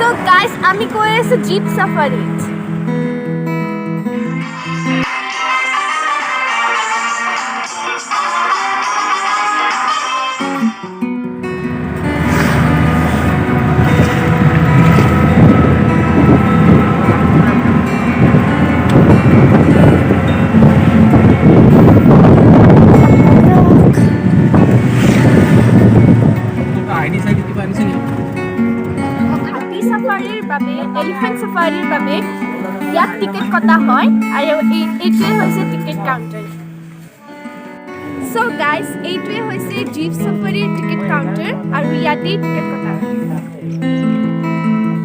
So guys, আমি কৈ আছো জীপ সাফারিত। এলিফেন্ট সাফারিৰ বাবে ইয়াত টিকেট কটা হয় আৰু এইটোৱে হৈছে টিকেট কাউণ্টাৰ। সো গাইজ, এইটোৱে হৈছে জীপ সাফারিৰ টিকেট কাউণ্টাৰ আৰু ইয়াতেই টিকেট কটা হয়।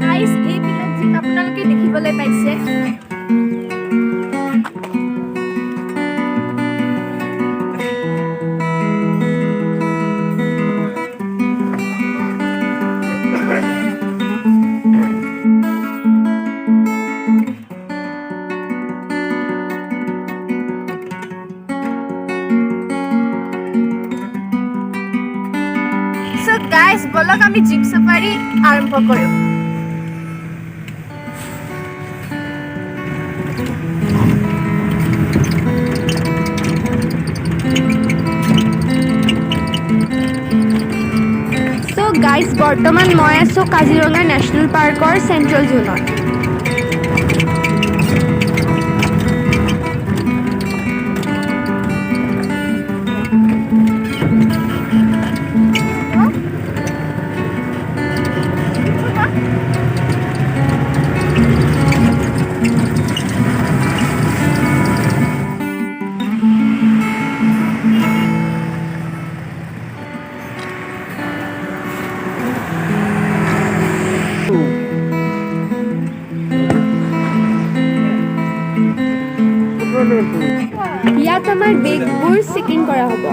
গাইজ, এইবিলাক জীপ আপোনালোকে দেখিবলৈ পাইছে। গাইজ, বলক আমি জীপ সাফারি আৰম্ভ কৰোঁ। সো গাইজ, বৰ্তমান মই আছোঁ কাজিৰঙা নেশ্যনেল পাৰ্কৰ চেণ্ট্ৰেল জোনত। ইয়াত আমাৰ বেগবোৰ চেকিং কৰা হ'ব।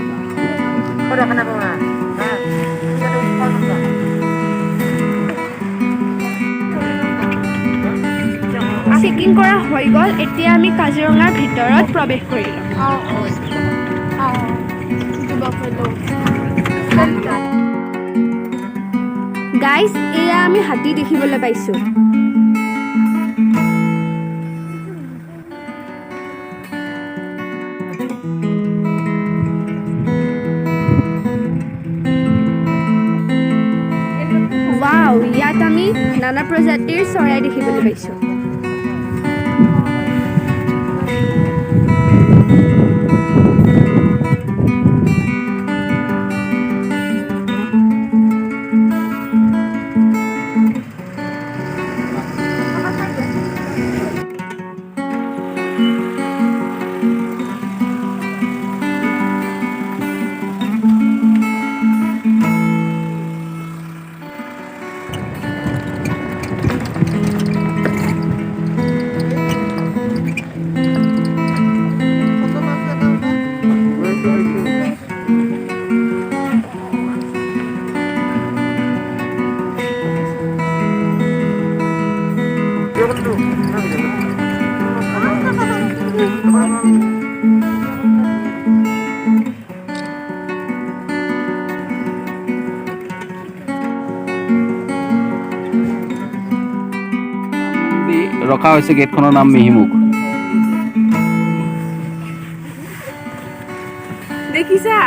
চেকিং কৰা হৈ গ'ল। এতিয়া আমি কাজিৰঙাৰ ভিতৰত প্ৰৱেশ কৰিলোঁ। গাইজ, এয়া আমি হাতী দেখিবলৈ পাইছোঁ। ৱাও, ইয়াত আমি নানা প্ৰজাতিৰ চৰাই দেখিবলৈ পাইছোঁ। ৰখা হৈছে গেটখনৰ নাম মিহিমুখ। দেখিছা?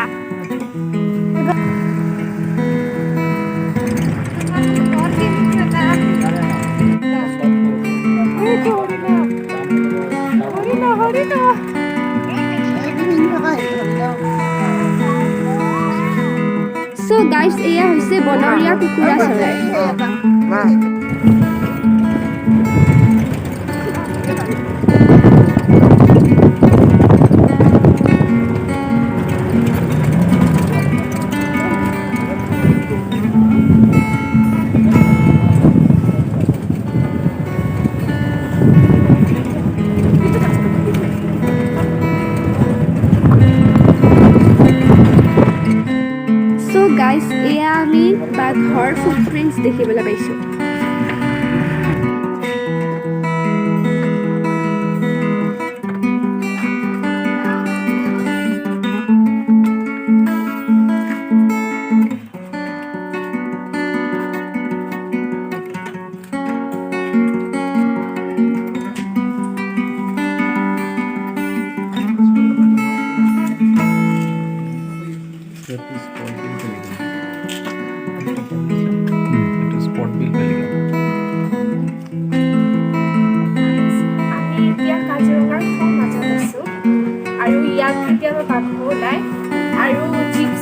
সো গাইজ, এয়া হৈছে বনৰীয়া কুকুৰা চৰাই। গাইজ, এয়া আমি বাঘৰ ফুটপ্ৰিণ্টছ দেখিবলৈ পাইছোঁ।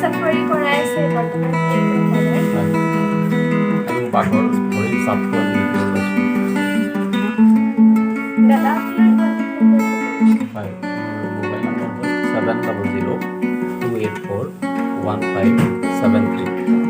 চাফাৰী কৰাই আছে বৰ্তমান এইটো দাদাই। হয়। আৰু বাঘৰ ভৰিৰ চাপটো আমি দেখিব পাইছোঁ। দাদা আপোনাৰ হয়, মোৰ মোবাইল নম্বৰ হ'ল 7002841573